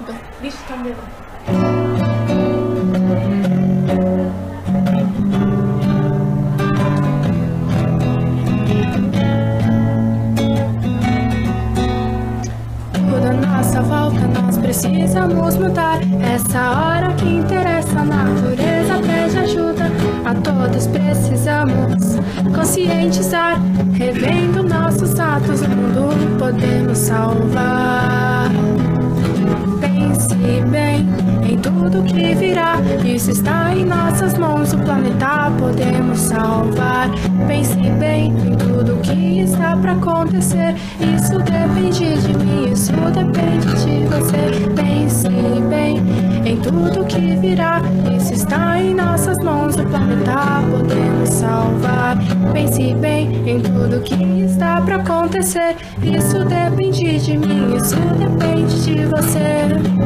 ajuda. Bicho, tá bom. Tudo à nossa volta nós precisamos mudar. Essa hora que interessa, a natureza pede ajuda. A todos precisamos conscientizar. Revendo nossos atos, o mundo podemos salvar. Pense bem em tudo que virá. Isso está em nossas mãos, o planeta podemos salvar. Pense bem em tudo que está pra acontecer. Isso depende de mim, isso depende de você. Pense bem em tudo que virá. Isso está em nossas mãos, o planeta podemos salvar. Pense bem em tudo que está pra acontecer. Isso depende de mim, isso depende de você.